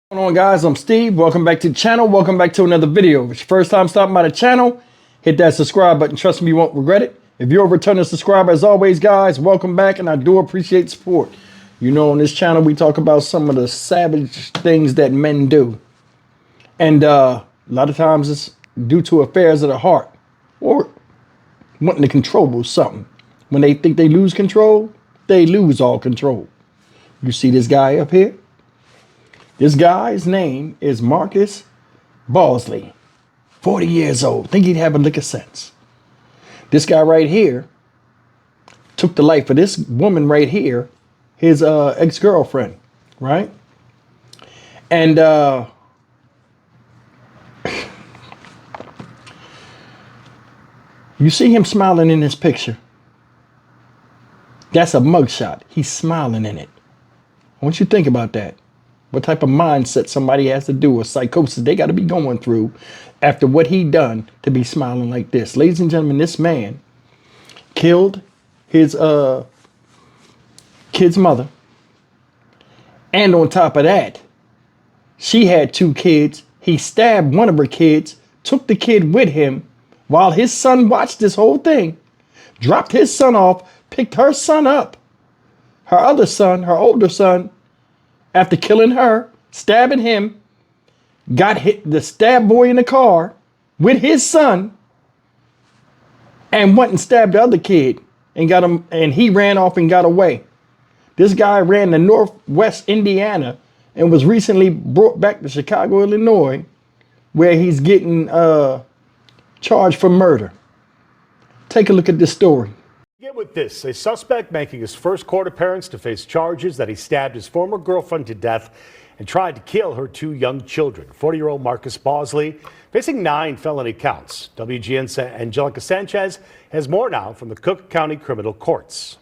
What's going on, guys? I'm Steve. Welcome back to the channel. Welcome back to another video. If it's your first time stopping by the channel, hit that subscribe button. Trust me, you won't regret it. If you're a returning subscriber, as always, guys, welcome back, and I do appreciate support. You know, on this channel, we talk about some of the savage things that men do. And a lot of times it's due to affairs of the heart or wanting to control something. When they think they lose control, they lose all control. You see this guy up here? This guy's name is Marcus Bosley, 40 years old. Think he'd have a lick of sense. This guy right here took the life of this woman right here, his ex-girlfriend, right? And you see him smiling in this picture. That's a mugshot. He's smiling in it. I want you to think about that. What type of mindset somebody has to do with psychosis they got to be going through after what he done to be smiling like this. Ladies and gentlemen, this man killed his kid's mother. And on top of that, she had 2 kids. He stabbed one of her kids, took the kid with him while his son watched this whole thing, dropped his son off, picked her son up, her other son, her older son, after killing her, stabbing him, got hit the stab boy in the car with his son, and went and stabbed the other kid and got him, and he ran off and got away. This guy ran to Northwest Indiana and was recently brought back to Chicago, Illinois, where he's getting charged for murder. Take a look at this story. Get with this, a suspect making his first court appearance to face charges that he stabbed his former girlfriend to death and tried to kill her 2 young children. 40-year-old Marcus Bosley facing 9 felony counts. WGN's Angelica Sanchez has more now from the Cook County Criminal Courts.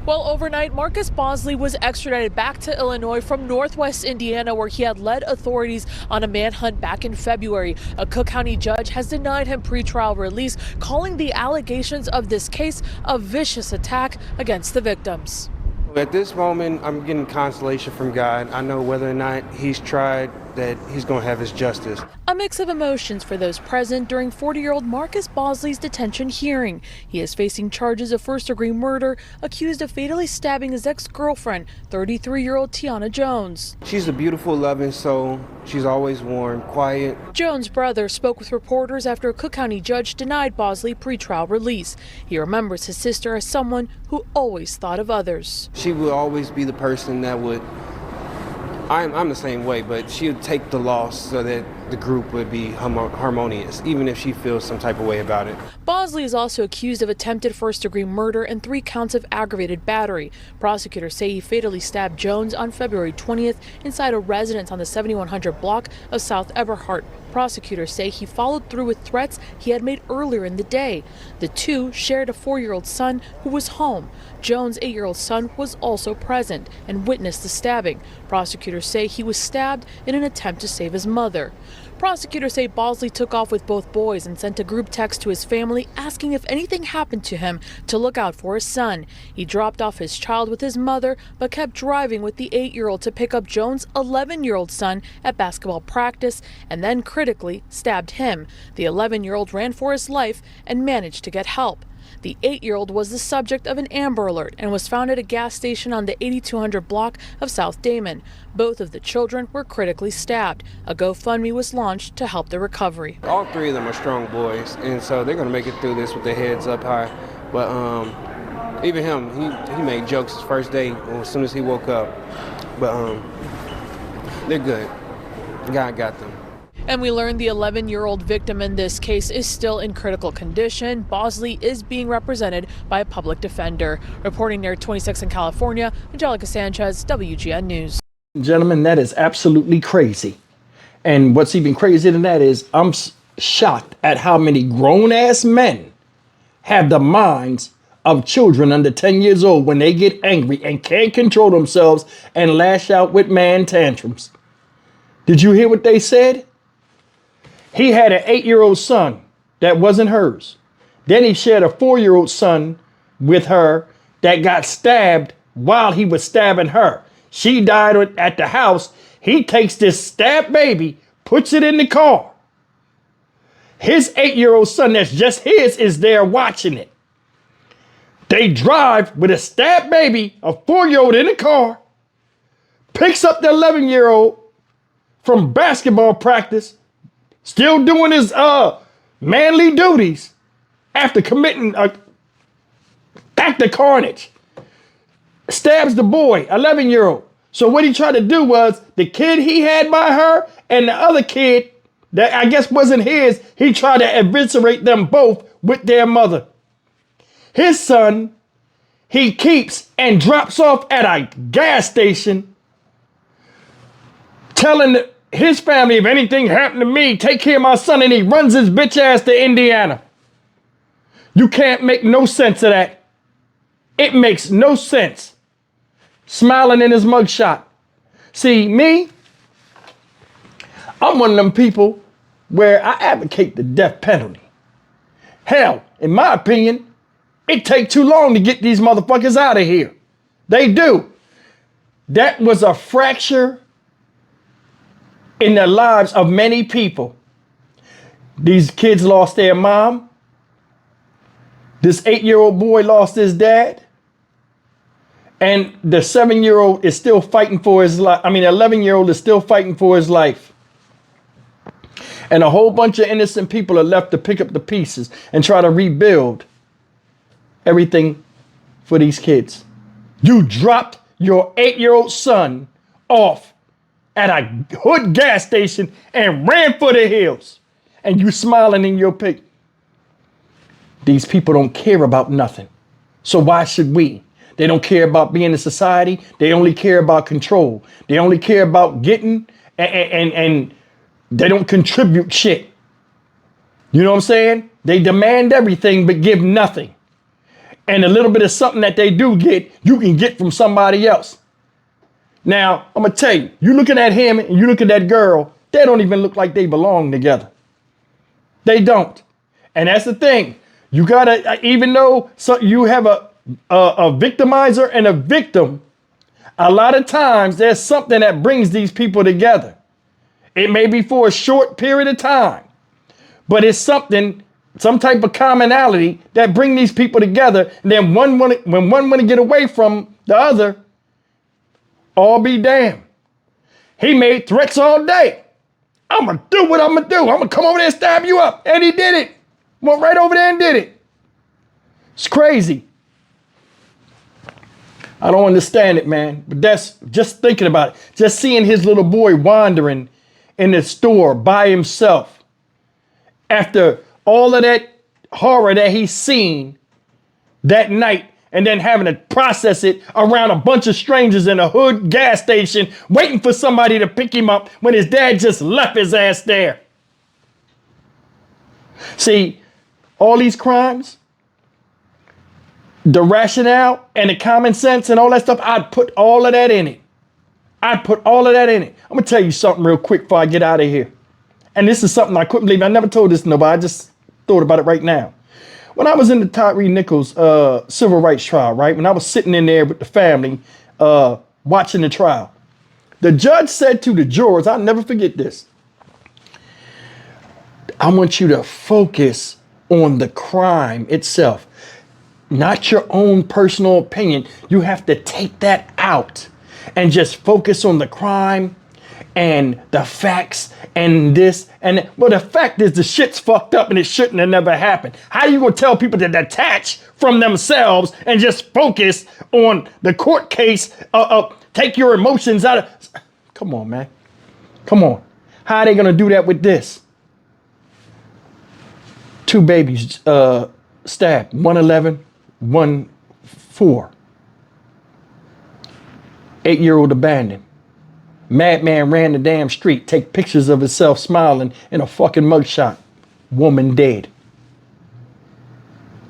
Well, overnight, Marcus Bosley was extradited back to Illinois from Northwest Indiana, where he had led authorities on a manhunt back in February. A Cook County judge has denied him pretrial release, calling the allegations of this case a vicious attack against the victims. At this moment, I'm getting consolation from God. I know whether or not he's tried, that he's going to have his justice. A mix of emotions for those present during 40-year-old Marcus Bosley's detention hearing. He is facing charges of first-degree murder, accused of fatally stabbing his ex-girlfriend, 33-year-old Tiana Jones. She's a beautiful, loving soul. She's always warm, quiet. Jones' brother spoke with reporters after a Cook County judge denied Bosley pretrial release. He remembers his sister as someone who always thought of others. She would always be the person that would, I'm the same way, but she would take the loss so that the group would be harmonious, even if she feels some type of way about it. Bosley is also accused of attempted first-degree murder and 3 counts of aggravated battery. Prosecutors say he fatally stabbed Jones on February 20th inside a residence on the 7100 block of South Eberhart. Prosecutors say he followed through with threats he had made earlier in the day. The 2 shared a 4-year-old son who was home. Jones' 8-year-old son was also present and witnessed the stabbing. Prosecutors say he was stabbed in an attempt to save his mother. Prosecutors say Bosley took off with both boys and sent a group text to his family asking if anything happened to him to look out for his son. He dropped off his child with his mother but kept driving with the 8-year-old to pick up Jones' 11-year-old son at basketball practice and then critically stabbed him. The 11-year-old ran for his life and managed to get help. The 8-year-old was the subject of an Amber Alert and was found at a gas station on the 8200 block of South Damon. Both of the children were critically stabbed. A GoFundMe was launched to help the recovery. All 3 of them are strong boys, and so they're going to make it through this with their heads up high. But even him, he made jokes his first day as soon as he woke up. But they're good. God got them. And we learned the 11-year-old victim in this case is still in critical condition. Bosley is being represented by a public defender. Reporting near 26 in California, Angelica Sanchez, WGN News. Gentlemen, that is absolutely crazy. And what's even crazier than that is I'm shocked at how many grown-ass men have the minds of children under 10 years old when they get angry and can't control themselves and lash out with man tantrums. Did you hear what they said? He had an 8-year-old son that wasn't hers. Then he shared a 4-year-old son with her that got stabbed while he was stabbing her. She died at the house. He takes this stabbed baby, puts it in the car. His 8-year-old son that's just his is there watching it. They drive with a stabbed baby, a 4-year-old in the car, picks up the 11-year-old from basketball practice, still doing his manly duties after committing an act of carnage. Stabs the boy, 11-year-old. So what he tried to do was the kid he had by her and the other kid that I guess wasn't his, he tried to eviscerate them both with their mother. His son, he keeps and drops off at a gas station, telling his family, if anything happened to me, take care of my son, and he runs his bitch ass to Indiana. You can't make no sense of that. It makes no sense. Smiling in his mugshot. See, me, I'm one of them people where I advocate the death penalty. Hell, in my opinion, it takes too long to get these motherfuckers out of here. They do. That was a fracture in the lives of many people. These kids lost their mom. This 8-year-old boy lost his dad. And the 7-year-old is still fighting for his life. I mean, the 11-year-old is still fighting for his life. And a whole bunch of innocent people are left to pick up the pieces and try to rebuild everything for these kids. You dropped your 8-year-old son off at a hood gas station and ran for the hills. And you smiling in your pic. These people don't care about nothing. So why should we? They don't care about being in society. They only care about control. They only care about getting and they don't contribute shit. You know what I'm saying? They demand everything but give nothing. And a little bit of something that they do get, you can get from somebody else. Now, I'm going to tell you, you looking at him and you look at that girl, they don't even look like they belong together. They don't. And that's the thing. You got to, even though you have a victimizer and a victim, a lot of times there's something that brings these people together. It may be for a short period of time, but it's something, some type of commonality that bring these people together. And then when one want to get away from the other, all be damned. He made threats all day. I'm going to do what I'm going to do. I'm going to come over there and stab you up. And he did it. Went right over there and did it. It's crazy. I don't understand it, man. But that's just thinking about it. Just seeing his little boy wandering in the store by himself after all of that horror that he's seen that night, and then having to process it around a bunch of strangers in a hood gas station waiting for somebody to pick him up when his dad just left his ass there. See, all these crimes, the rationale and the common sense and all that stuff, I'd put all of that in it. I'd put all of that in it. I'm going to tell you something real quick before I get out of here. And this is something I couldn't believe. I never told this to nobody. I just thought about it right now. When I was in the Tyre Nichols civil rights trial, right? When I was sitting in there with the family watching the trial, the judge said to the jurors, I'll never forget this. I want you to focus on the crime itself, not your own personal opinion. You have to take that out and just focus on the crime and the facts and this and well, the fact is the shit's fucked up and it shouldn't have never happened. How are you gonna tell people to detach from themselves and just focus on the court case? Take your emotions out of. Come on, man. Come on. How are they gonna do that with this? 2 babies stabbed. 1 4. 8-year-old abandoned. Madman ran the damn street, take pictures of himself smiling in a fucking mugshot. Woman dead.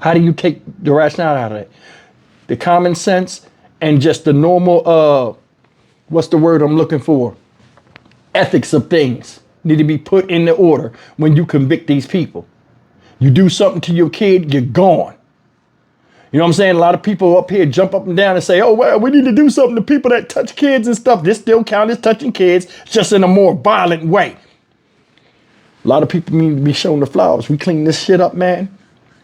How do you take the rationale out of it? The common sense and just the normal, what's the word I'm looking for? Ethics of things need to be put into order when you convict these people. You do something to your kid, you're gone. You know what I'm saying? A lot of people up here jump up and down and say, oh, well, we need to do something to people that touch kids and stuff. This still counts as touching kids, just in a more violent way. A lot of people need to be shown the flowers. We clean this shit up, man.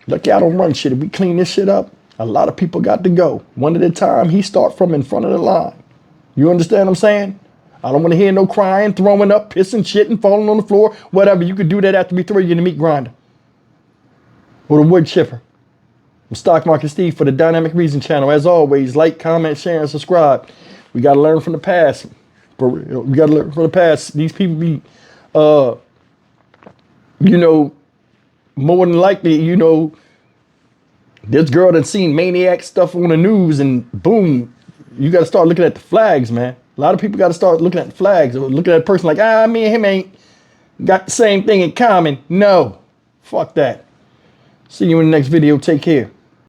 Look, y'all don't run shit. If we clean this shit up, a lot of people got to go. One at a time, he start from in front of the line. You understand what I'm saying? I don't want to hear no crying, throwing up, pissing, shitting, falling on the floor, whatever. You could do that after we throw you in the meat grinder or the wood chipper. I'm Stock Market Steve for the Dynamic Reason channel. As always, like, comment, share, and subscribe. We got to learn from the past. We got to learn from the past. These people be, you know, more than likely, you know, this girl done seen maniac stuff on the news and boom, you got to start looking at the flags, man. A lot of people got to start looking at the flags or looking at a person like, me and him ain't got the same thing in common. No, fuck that. See you in the next video. Take care.